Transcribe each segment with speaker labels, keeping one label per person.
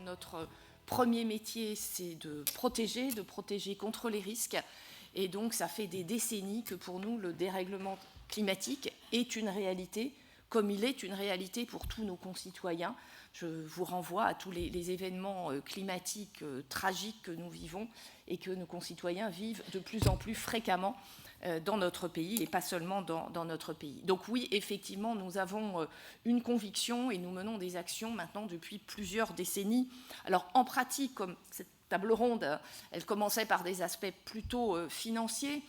Speaker 1: notre premier métier, c'est de protéger contre les risques. Et donc, ça fait des décennies que pour nous, le dérèglement climatique est une réalité, comme il est une réalité pour tous nos concitoyens. Je vous renvoie à tous les événements climatiques tragiques que nous vivons et que nos concitoyens vivent de plus en plus fréquemment dans notre pays et pas seulement dans notre pays. Donc oui, effectivement, nous avons une conviction et nous menons des actions maintenant depuis plusieurs décennies. Alors en pratique, comme cette table ronde, elle commençait par des aspects plutôt financiers.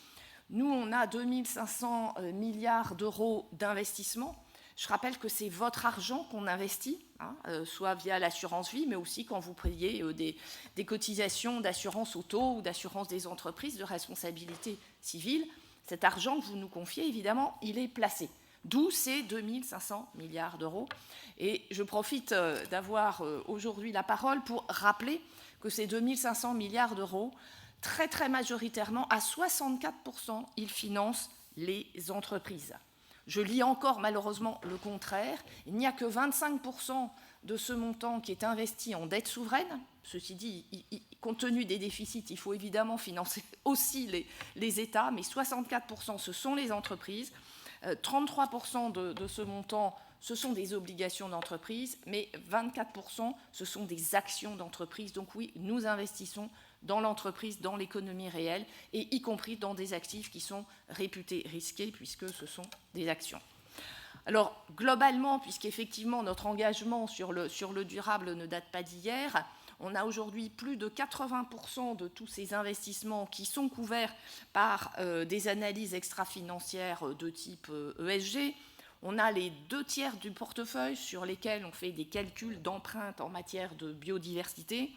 Speaker 1: Nous, on a 2500 milliards d'euros d'investissement. Je rappelle que c'est votre argent qu'on investit, soit via l'assurance vie, mais aussi quand vous payez des cotisations d'assurance auto ou d'assurance des entreprises de responsabilité civile. Cet argent que vous nous confiez, évidemment, il est placé. D'où ces 2500 milliards d'euros. Et je profite d'avoir aujourd'hui la parole pour rappeler que ces 2500 milliards d'euros, très très majoritairement, à 64%, ils financent les entreprises. Je lis encore malheureusement le contraire. Il n'y a que 25% de ce montant qui est investi en dette souveraine. Ceci dit, compte tenu des déficits, il faut évidemment financer aussi les États, mais 64% ce sont les entreprises. 33% de ce montant, ce sont des obligations d'entreprise, mais 24%, ce sont des actions d'entreprise. Donc oui, nous investissons dans l'entreprise, dans l'économie réelle, et y compris dans des actifs qui sont réputés risqués, puisque ce sont des actions. Alors, globalement, puisqu'effectivement notre engagement sur le durable ne date pas d'hier, on a aujourd'hui plus de 80% de tous ces investissements qui sont couverts par des analyses extra-financières de type ESG. On a les 2/3 du portefeuille sur lesquels on fait des calculs d'empreinte en matière de biodiversité.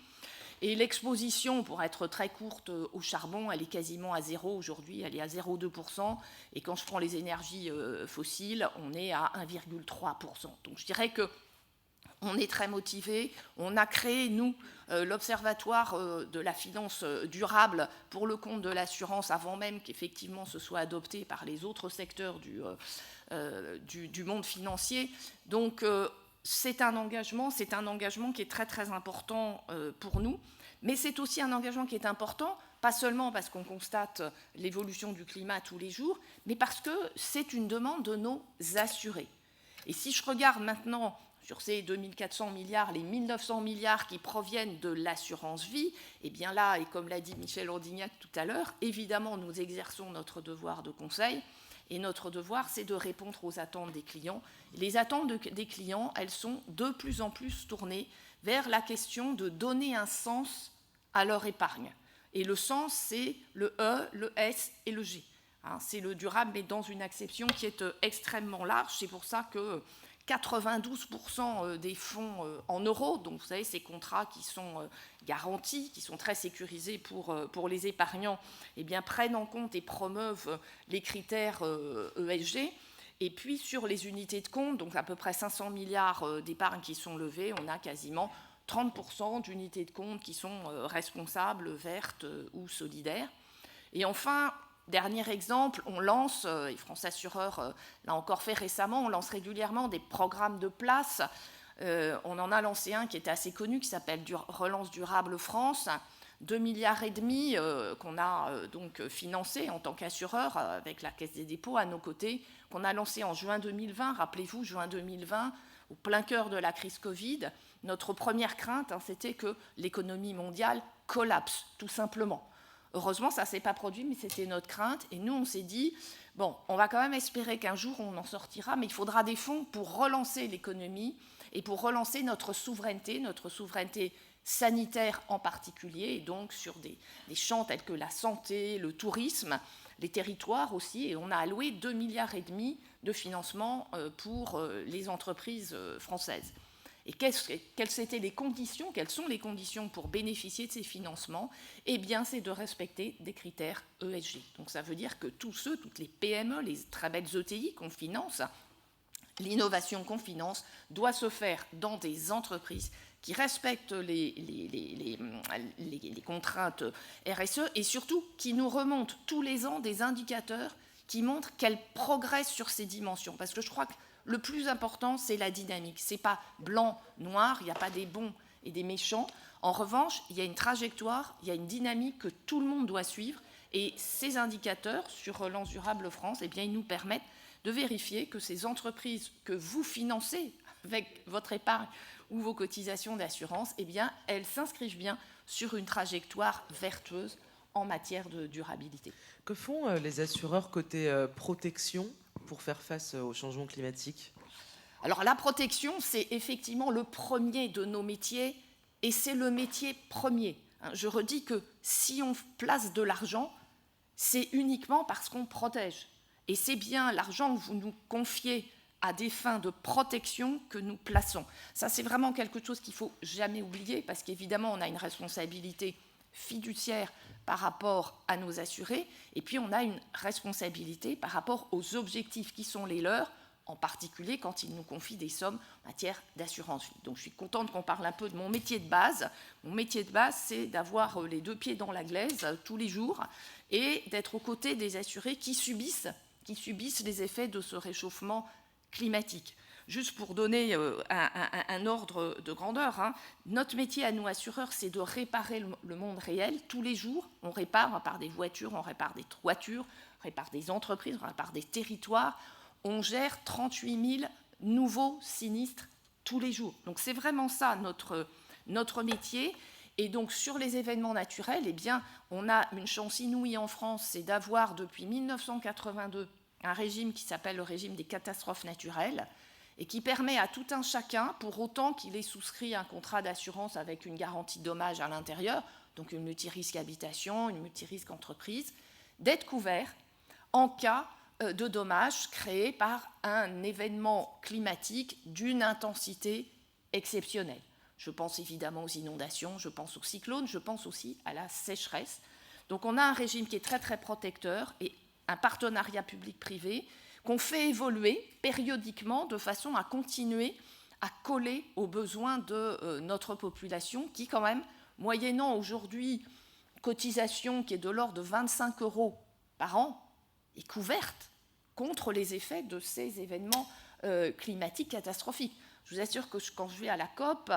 Speaker 1: Et l'exposition, pour être très courte, au charbon, elle est quasiment à zéro aujourd'hui, elle est à 0,2%. Et quand je prends les énergies fossiles, on est à 1,3%. Donc je dirais qu'on est très motivés. On a créé, nous, l'Observatoire de la finance durable pour le compte de l'assurance avant même qu'effectivement ce soit adopté par les autres secteurs du monde financier. Donc c'est un engagement qui est très très important pour nous, mais c'est aussi un engagement qui est important, pas seulement parce qu'on constate l'évolution du climat tous les jours, mais parce que c'est une demande de nos assurés. Et si je regarde maintenant sur ces 2400 milliards, les 1900 milliards qui proviennent de l'assurance vie, et bien là, et comme l'a dit Michel Ordignac tout à l'heure, évidemment nous exerçons notre devoir de conseil. Et notre devoir, c'est de répondre aux attentes des clients. Les attentes des clients, elles sont de plus en plus tournées vers la question de donner un sens à leur épargne. Et le sens, c'est le E, le S et le G. C'est le durable, mais dans une acception qui est extrêmement large. C'est pour ça que 92% des fonds en euros, donc vous savez, ces contrats qui sont garantis, qui sont très sécurisés pour les épargnants, eh bien, prennent en compte et promeuvent les critères ESG. Et puis sur les unités de compte, donc à peu près 500 milliards d'épargne qui sont levées, on a quasiment 30% d'unités de compte qui sont responsables, vertes ou solidaires. Et enfin, dernier exemple, on lance, et France Assureur l'a encore fait récemment, on lance régulièrement des programmes de place. On en a lancé un qui était assez connu, qui s'appelle Relance Durable France, 2,5 milliards qu'on a donc financé en tant qu'assureur avec la Caisse des dépôts à nos côtés, qu'on a lancé en juin 2020. Rappelez-vous, juin 2020, au plein cœur de la crise Covid, notre première crainte, c'était que l'économie mondiale collapse, tout simplement. Heureusement, ça ne s'est pas produit, mais c'était notre crainte. Et nous, on s'est dit, bon, on va quand même espérer qu'un jour, on en sortira, mais il faudra des fonds pour relancer l'économie et pour relancer notre souveraineté sanitaire en particulier, et donc sur des champs tels que la santé, le tourisme, les territoires aussi. Et on a alloué 2,5 milliards de financement pour les entreprises françaises. Et quelles sont les conditions pour bénéficier de ces financements? Eh bien, c'est de respecter des critères ESG. Donc ça veut dire que toutes les PME, les très belles ETI qu'on finance, l'innovation qu'on finance doit se faire dans des entreprises qui respectent les contraintes RSE et surtout qui nous remontent tous les ans des indicateurs qui montrent qu'elles progressent sur ces dimensions. Parce que je crois que le plus important, c'est la dynamique. Ce n'est pas blanc, noir, il n'y a pas des bons et des méchants. En revanche, il y a une trajectoire, il y a une dynamique que tout le monde doit suivre. Et ces indicateurs sur Relance Durable France, eh bien, ils nous permettent de vérifier que ces entreprises que vous financez avec votre épargne ou vos cotisations d'assurance, eh bien, elles s'inscrivent bien sur une trajectoire vertueuse en matière de durabilité.
Speaker 2: Que font les assureurs côté protection pour faire face au changement climatique ?
Speaker 1: Alors la protection, c'est effectivement le premier de nos métiers et c'est le métier premier. Je redis que si on place de l'argent, c'est uniquement parce qu'on protège. Et c'est bien l'argent que vous nous confiez à des fins de protection que nous plaçons. Ça, c'est vraiment quelque chose qu'il ne faut jamais oublier parce qu'évidemment, on a une responsabilité fiduciaire par rapport à nos assurés et puis on a une responsabilité par rapport aux objectifs qui sont les leurs, en particulier quand ils nous confient des sommes en matière d'assurance vie. Donc je suis contente qu'on parle un peu de mon métier de base. Mon métier de base, c'est d'avoir les deux pieds dans la glaise tous les jours et d'être aux côtés des assurés qui subissent les effets de ce réchauffement climatique. Juste pour donner un ordre de grandeur, notre métier à nous assureurs, c'est de réparer le monde réel. Tous les jours, on répare des voitures, on répare des toitures, on répare des entreprises, on répare des territoires. On gère 38 000 nouveaux sinistres tous les jours. Donc c'est vraiment ça notre métier. Et donc sur les événements naturels, eh bien, on a une chance inouïe en France, c'est d'avoir depuis 1982 un régime qui s'appelle le régime des catastrophes naturelles et qui permet à tout un chacun, pour autant qu'il ait souscrit un contrat d'assurance avec une garantie de dommages à l'intérieur, donc une multirisque habitation, une multirisque entreprise, d'être couvert en cas de dommages créés par un événement climatique d'une intensité exceptionnelle. Je pense évidemment aux inondations, je pense aux cyclones, je pense aussi à la sécheresse. Donc on a un régime qui est très très protecteur et un partenariat public-privé qu'on fait évoluer périodiquement de façon à continuer à coller aux besoins de notre population qui quand même, moyennant aujourd'hui une cotisation qui est de l'ordre de 25 € par an, est couverte contre les effets de ces événements climatiques catastrophiques. Je vous assure que quand je vais à la COP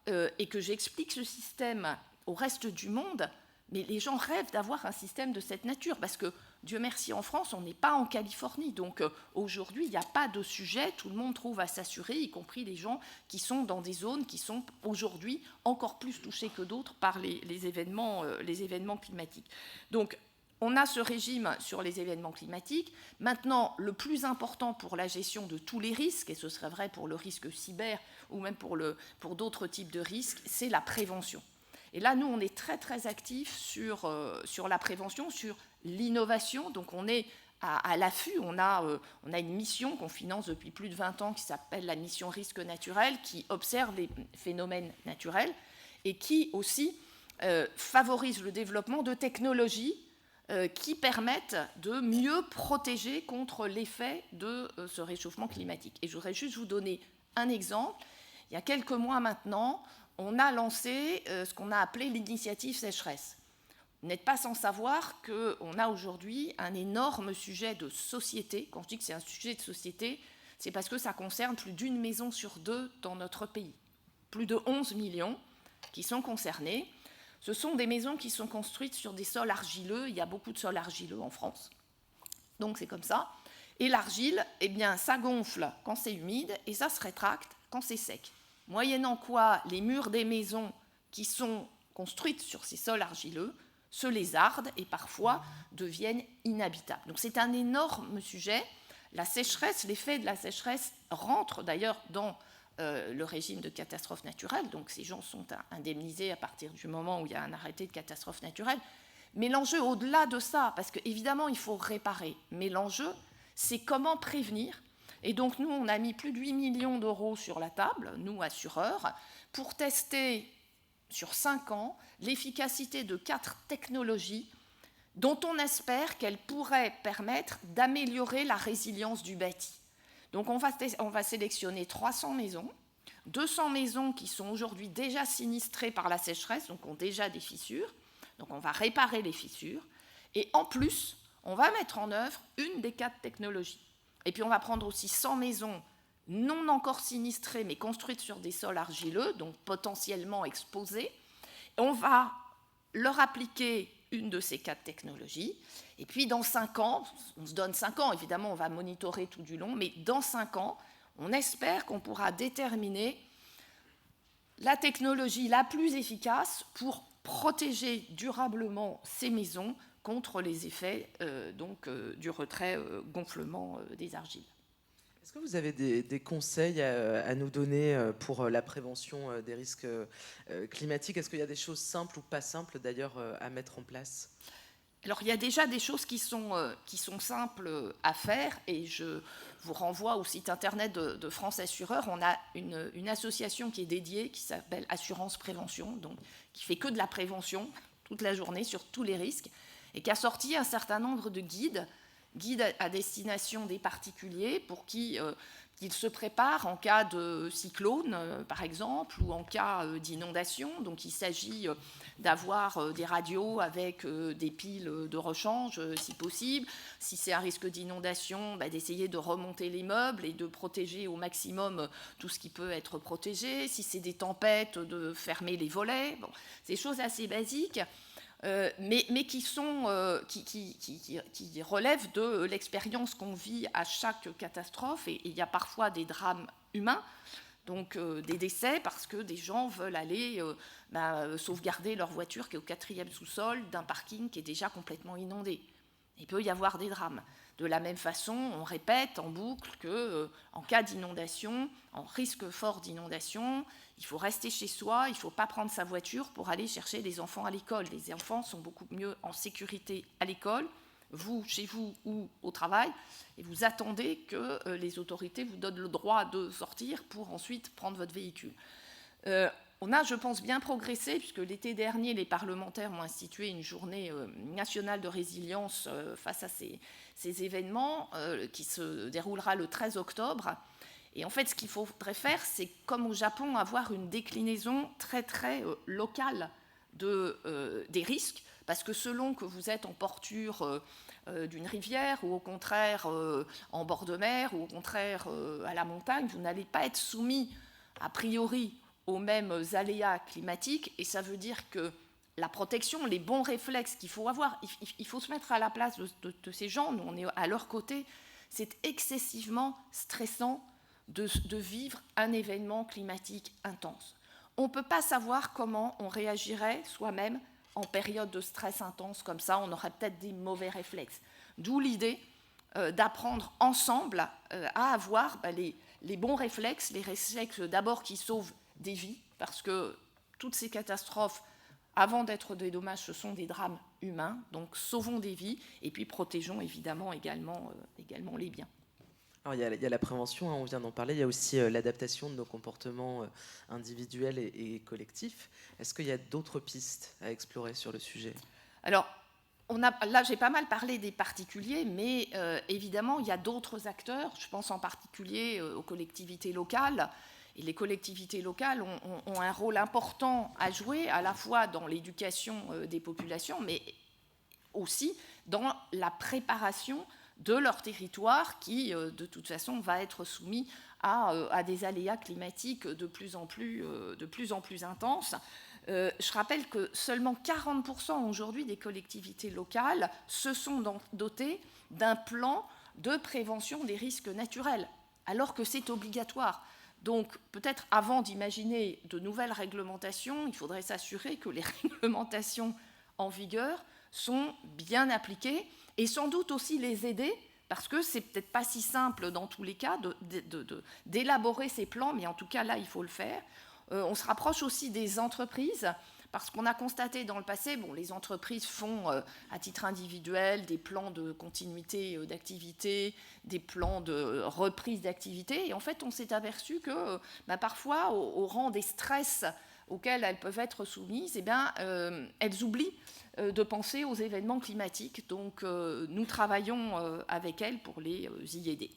Speaker 1: et que j'explique ce système au reste du monde, mais les gens rêvent d'avoir un système de cette nature, parce que, Dieu merci, en France, on n'est pas en Californie. Donc aujourd'hui, il n'y a pas de sujet, tout le monde trouve à s'assurer, y compris les gens qui sont dans des zones qui sont aujourd'hui encore plus touchées que d'autres par les événements climatiques. Donc, on a ce régime sur les événements climatiques. Maintenant, le plus important pour la gestion de tous les risques, et ce serait vrai pour le risque cyber ou même pour d'autres types de risques, c'est la prévention. Et là, nous, on est très, très actifs sur la prévention, sur l'innovation. Donc, on est à l'affût. On a une mission qu'on finance depuis plus de 20 ans qui s'appelle la mission risque naturel, qui observe les phénomènes naturels et qui aussi favorise le développement de technologies qui permettent de mieux protéger contre l'effet de ce réchauffement climatique. Et je voudrais juste vous donner un exemple. Il y a quelques mois maintenant, on a lancé ce qu'on a appelé l'initiative sécheresse. Vous n'êtes pas sans savoir qu'on a aujourd'hui un énorme sujet de société. Quand je dis que c'est un sujet de société, c'est parce que ça concerne plus d'une maison sur deux dans notre pays. Plus de 11 millions qui sont concernés. Ce sont des maisons qui sont construites sur des sols argileux. Il y a beaucoup de sols argileux en France. Donc c'est comme ça. Et l'argile, eh bien, ça gonfle quand c'est humide et ça se rétracte quand c'est sec. Moyennant quoi, les murs des maisons qui sont construites sur ces sols argileux se lézardent et parfois deviennent inhabitables. Donc c'est un énorme sujet. La sécheresse, l'effet de la sécheresse rentre d'ailleurs dans le régime de catastrophe naturelle, donc ces gens sont indemnisés à partir du moment où il y a un arrêté de catastrophe naturelle. Mais l'enjeu, au-delà de ça, parce qu'évidemment, il faut réparer, mais l'enjeu, c'est comment prévenir. Et donc, nous, on a mis plus de 8 millions d'euros sur la table, nous, assureurs, pour tester sur 5 ans l'efficacité de 4 technologies dont on espère qu'elles pourraient permettre d'améliorer la résilience du bâti. Donc on va sélectionner 300 maisons, 200 maisons qui sont aujourd'hui déjà sinistrées par la sécheresse, donc ont déjà des fissures. Donc on va réparer les fissures. Et en plus, on va mettre en œuvre une des 4 technologies. Et puis on va prendre aussi 100 maisons non encore sinistrées, mais construites sur des sols argileux, donc potentiellement exposés. On va leur appliquer une de ces 4 technologies, et puis dans 5 ans, on se donne 5 ans, évidemment on va monitorer tout du long, mais dans 5 ans, on espère qu'on pourra déterminer la technologie la plus efficace pour protéger durablement ces maisons contre les effets du retrait gonflement des argiles.
Speaker 2: Est-ce que vous avez des conseils à nous donner pour la prévention des risques climatiques? Est-ce qu'il y a des choses simples ou pas simples d'ailleurs à mettre en place?
Speaker 1: Alors, il y a déjà des choses qui sont simples à faire, et je vous renvoie au site internet de France Assureur. On a une association qui est dédiée, qui s'appelle Assurance Prévention, donc qui fait que de la prévention toute la journée sur tous les risques, et qui a sorti un certain nombre de guides à destination des particuliers pour qu'ils se préparent en cas de cyclone, par exemple, ou en cas d'inondation. Donc il s'agit d'avoir des radios avec des piles de rechange, si possible. Si c'est un risque d'inondation, d'essayer de remonter les meubles et de protéger au maximum tout ce qui peut être protégé. Si c'est des tempêtes, de fermer les volets. Bon, c'est des choses assez basiques. Mais qui relèvent de l'expérience qu'on vit à chaque catastrophe, et il y a parfois des drames humains, donc des décès parce que des gens veulent aller sauvegarder leur voiture qui est au 4e sous-sol d'un parking qui est déjà complètement inondé. Il peut y avoir des drames. De la même façon, on répète en boucle qu'en cas d'inondation, en risque fort d'inondation, il faut rester chez soi, il ne faut pas prendre sa voiture pour aller chercher les enfants à l'école. Les enfants sont beaucoup mieux en sécurité à l'école, vous, chez vous ou au travail, et vous attendez que les autorités vous donnent le droit de sortir pour ensuite prendre votre véhicule. On a, je pense, bien progressé, puisque l'été dernier, les parlementaires ont institué une journée nationale de résilience face à ces événements qui se déroulera le 13 octobre. Et en fait, ce qu'il faudrait faire, c'est, comme au Japon, avoir une déclinaison très, très locale des risques, parce que selon que vous êtes en porture d'une rivière, ou au contraire en bord de mer, ou au contraire à la montagne, vous n'allez pas être soumis, a priori, aux mêmes aléas climatiques, et ça veut dire que la protection, les bons réflexes qu'il faut avoir, il faut se mettre à la place de ces gens, nous on est à leur côté, c'est excessivement stressant de vivre un événement climatique intense. On ne peut pas savoir comment on réagirait soi-même en période de stress intense comme ça, on aurait peut-être des mauvais réflexes. D'où l'idée d'apprendre ensemble à avoir les bons réflexes, les réflexes d'abord qui sauvent des vies, parce que toutes ces catastrophes, avant d'être des dommages, ce sont des drames humains, donc sauvons des vies, et puis protégeons évidemment également les biens.
Speaker 2: Alors, il y a la prévention, on vient d'en parler, il y a aussi l'adaptation de nos comportements individuels et collectifs. Est-ce qu'il y a d'autres pistes à explorer sur le sujet?
Speaker 1: Alors, là, j'ai pas mal parlé des particuliers, mais évidemment, il y a d'autres acteurs. Je pense en particulier aux collectivités locales. Et les collectivités locales ont un rôle important à jouer, à la fois dans l'éducation des populations, mais aussi dans la préparation de leur territoire qui, de toute façon, va être soumis à des aléas climatiques de plus en plus intenses. Je rappelle que seulement 40% aujourd'hui des collectivités locales se sont dotées d'un plan de prévention des risques naturels, alors que c'est obligatoire. Donc, peut-être avant d'imaginer de nouvelles réglementations, il faudrait s'assurer que les réglementations en vigueur sont bien appliquées, et sans doute aussi les aider, parce que c'est peut-être pas si simple dans tous les cas d'élaborer ces plans, mais en tout cas là, il faut le faire. On se rapproche aussi des entreprises, parce qu'on a constaté dans le passé, les entreprises font à titre individuel des plans de continuité d'activité, des plans de reprise d'activité, et en fait on s'est aperçu que parfois au rang des stress auxquels elles peuvent être soumises, elles oublient de penser aux événements climatiques. Donc nous travaillons avec elles pour les y aider.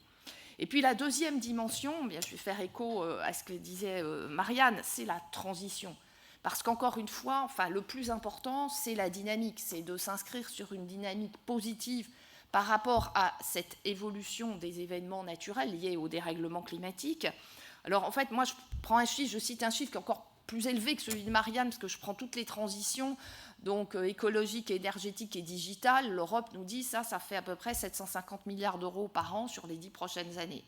Speaker 1: Et puis la deuxième dimension, je vais faire écho à ce que disait Marianne, c'est la transition. Parce qu'encore une fois, le plus important, c'est la dynamique, c'est de s'inscrire sur une dynamique positive par rapport à cette évolution des événements naturels liés au dérèglement climatique. Alors en fait, moi je prends un chiffre, je cite un chiffre qui est encore plus élevé que celui de Marianne, parce que je prends toutes les transitions, donc écologiques, énergétiques et digitales. L'Europe nous dit ça fait à peu près 750 milliards d'euros par an sur les 10 prochaines années.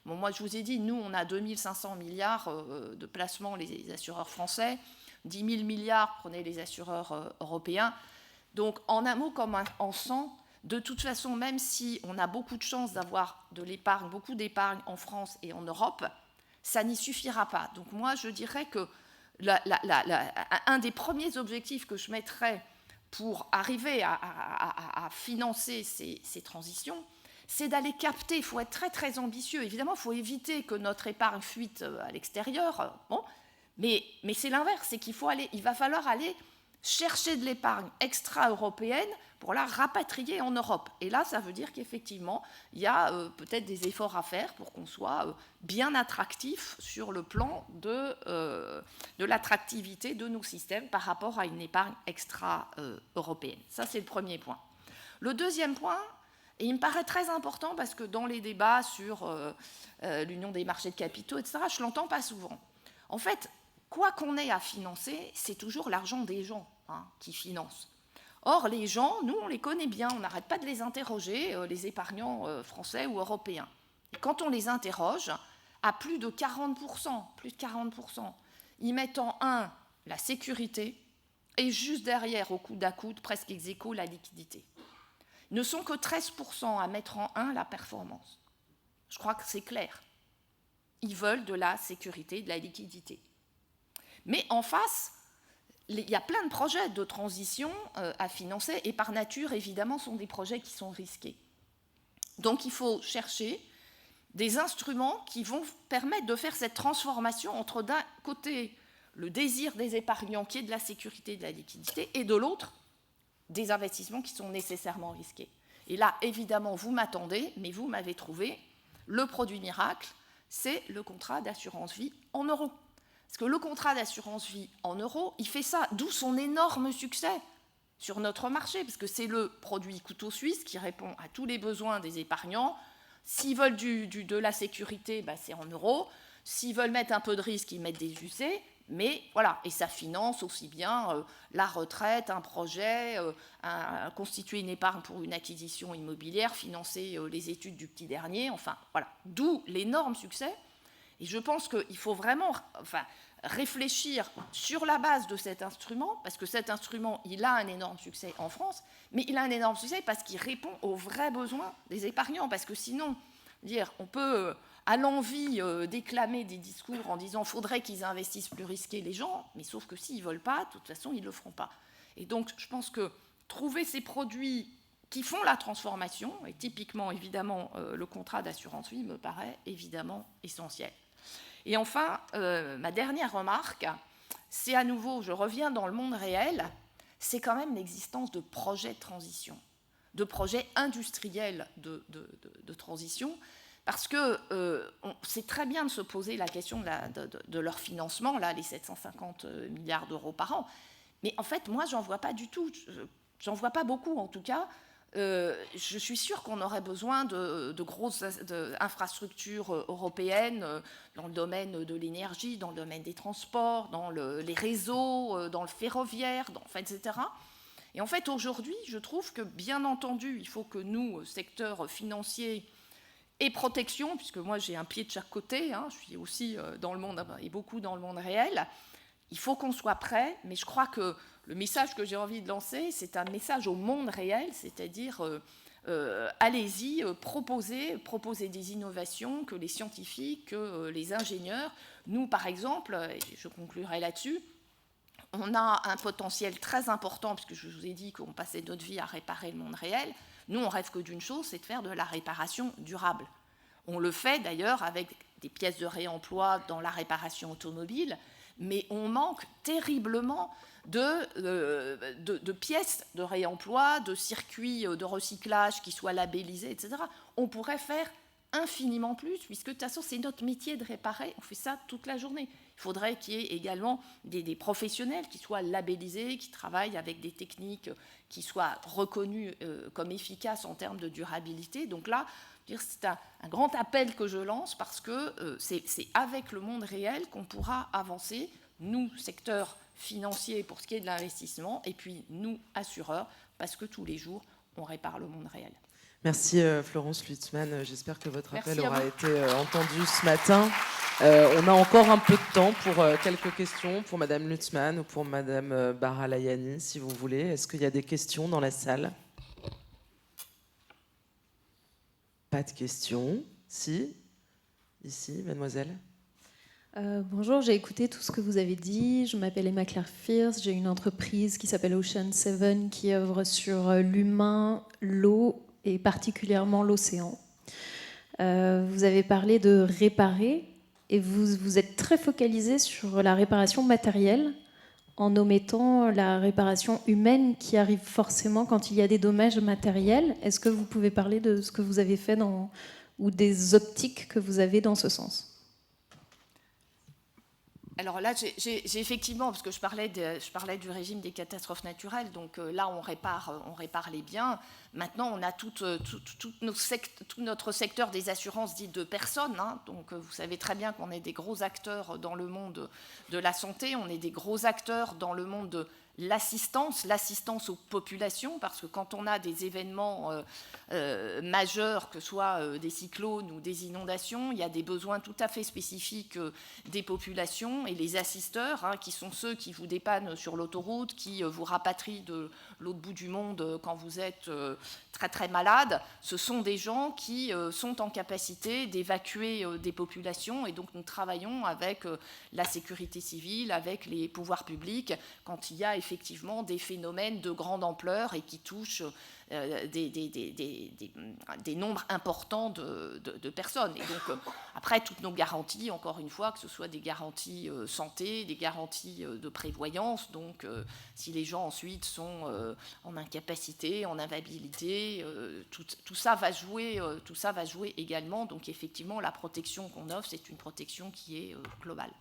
Speaker 1: Bon, moi je vous ai dit, nous on a 2500 milliards de placements, les assureurs français, 10 000 milliards, prenez les assureurs européens. Donc en un mot comme en 100, de toute façon, même si on a beaucoup de chance d'avoir de l'épargne, beaucoup d'épargne en France et en Europe, ça n'y suffira pas. Donc moi je dirais que un des premiers objectifs que je mettrais pour arriver à financer ces transitions, c'est d'aller capter. Il faut être très très ambitieux. Évidemment, il faut éviter que notre épargne fuite à l'extérieur. Bon, mais c'est l'inverse, c'est il va falloir aller chercher de l'épargne extra-européenne pour la rapatrier en Europe. Et là, ça veut dire qu'effectivement, il y a peut-être des efforts à faire pour qu'on soit bien attractif sur le plan de l'attractivité de nos systèmes par rapport à une épargne extra-européenne. Ça, c'est le premier point. Le deuxième point, et il me paraît très important parce que dans les débats sur l'union des marchés de capitaux, etc., je ne l'entends pas souvent. En fait, quoi qu'on ait à financer, c'est toujours l'argent des gens qui financent. Or, les gens, nous, on les connaît bien, on n'arrête pas de les interroger, les épargnants français ou européens. Et quand on les interroge, à plus de 40%, ils mettent en un la sécurité et juste derrière, au coude à coude, presque ex aequo, la liquidité. Ils ne sont que 13% à mettre en un la performance. Je crois que c'est clair. Ils veulent de la sécurité, de la liquidité. Mais en face, il y a plein de projets de transition à financer et par nature, évidemment, sont des projets qui sont risqués. Donc il faut chercher des instruments qui vont permettre de faire cette transformation entre d'un côté le désir des épargnants qui est de la sécurité et de la liquidité et de l'autre des investissements qui sont nécessairement risqués. Et là, évidemment, vous m'attendez, mais vous m'avez trouvé le produit miracle, c'est le contrat d'assurance vie en euros. Parce que le contrat d'assurance vie en euros, il fait ça, d'où son énorme succès sur notre marché, parce que c'est le produit couteau suisse qui répond à tous les besoins des épargnants. S'ils veulent de la sécurité, c'est en euros. S'ils veulent mettre un peu de risque, ils mettent des UC. Mais voilà, et ça finance aussi bien la retraite, un projet, constituer une épargne pour une acquisition immobilière, financer les études du petit dernier, enfin voilà, d'où l'énorme succès. Et je pense qu'il faut vraiment réfléchir sur la base de cet instrument, parce que cet instrument, il a un énorme succès en France, mais il a un énorme succès parce qu'il répond aux vrais besoins des épargnants, parce que sinon, on peut à l'envie déclamer des discours en disant qu'il faudrait qu'ils investissent plus risqués les gens, mais sauf que s'ils ne veulent pas, de toute façon, ils ne le feront pas. Et donc, je pense que trouver ces produits qui font la transformation, et typiquement, évidemment, le contrat d'assurance vie me paraît évidemment essentiel. Et enfin, ma dernière remarque, c'est à nouveau, je reviens dans le monde réel, c'est quand même l'existence de projets de transition, de projets industriels de transition, parce que c'est très bien de se poser la question de leur financement, là, les 750 milliards d'euros par an. Mais en fait, moi, j'en vois pas du tout. J'en vois pas beaucoup, en tout cas. Je suis sûre qu'on aurait besoin de grosses infrastructures européennes dans le domaine de l'énergie, dans le domaine des transports, dans les réseaux, dans le ferroviaire, etc. Et en fait, aujourd'hui, je trouve que, bien entendu, il faut que nous, secteur financier, et protection, puisque moi j'ai un pied de chaque côté, je suis aussi dans le monde, et beaucoup dans le monde réel, il faut qu'on soit prêt, mais je crois que le message que j'ai envie de lancer, c'est un message au monde réel, c'est-à-dire allez-y, proposez des innovations que les scientifiques, que les ingénieurs, nous par exemple, et je conclurai là-dessus, on a un potentiel très important, puisque je vous ai dit qu'on passait notre vie à réparer le monde réel. Nous, on rêve que d'une chose, c'est de faire de la réparation durable. On le fait d'ailleurs avec des pièces de réemploi dans la réparation automobile, mais on manque terriblement de pièces de réemploi, de circuits de recyclage qui soient labellisés, etc. On pourrait faire infiniment plus, puisque de toute façon, c'est notre métier de réparer, on fait ça toute la journée. Il faudrait qu'il y ait également des professionnels qui soient labellisés, qui travaillent avec des techniques qui soient reconnues comme efficaces en termes de durabilité. Donc là, c'est un grand appel que je lance, parce que c'est avec le monde réel qu'on pourra avancer, nous, secteur financier pour ce qui est de l'investissement, et puis nous, assureurs, parce que tous les jours, on répare le monde réel.
Speaker 2: Merci Florence Lutzmann, j'espère que votre appel aura été entendu ce matin. On a encore un peu de temps pour quelques questions pour Madame Lutzmann ou pour Madame Baralayani, si vous voulez. Est-ce qu'il y a des questions dans la salle? Pas de questions. Si? Ici, mademoiselle.
Speaker 3: Bonjour, j'ai écouté tout ce que vous avez dit. Je m'appelle Emma Claire Fierce. J'ai une entreprise qui s'appelle Ocean 7 qui œuvre sur l'humain, l'eau et particulièrement l'océan. Vous avez parlé de réparer et vous êtes très focalisé sur la réparation matérielle en omettant la réparation humaine qui arrive forcément quand il y a des dommages matériels. Est-ce que vous pouvez parler de ce que vous avez fait ou des optiques que vous avez dans ce sens ?
Speaker 1: Alors là, j'ai effectivement, parce que je parlais du régime des catastrophes naturelles, donc là, on répare les biens. Maintenant, on a tout notre secteur des assurances dites de personnes. Hein, donc, vous savez très bien qu'on est des gros acteurs dans le monde de la santé, on est des gros acteurs dans le monde de l'assistance aux populations, parce que quand on a des événements majeurs, que ce soit des cyclones ou des inondations, il y a des besoins tout à fait spécifiques des populations, et les assisteurs, hein, qui sont ceux qui vous dépannent sur l'autoroute, qui vous rapatrient de l'autre bout du monde quand vous êtes très très malade, ce sont des gens qui sont en capacité d'évacuer des populations, et donc nous travaillons avec la sécurité civile, avec les pouvoirs publics, quand il y a effectivement des phénomènes de grande ampleur et qui touchent des nombres importants de personnes. Et donc, après, toutes nos garanties, encore une fois, que ce soit des garanties santé, des garanties de prévoyance, donc si les gens ensuite sont en incapacité, en invalidité, tout ça va jouer également. Donc, effectivement, la protection qu'on offre, c'est une protection qui est globale.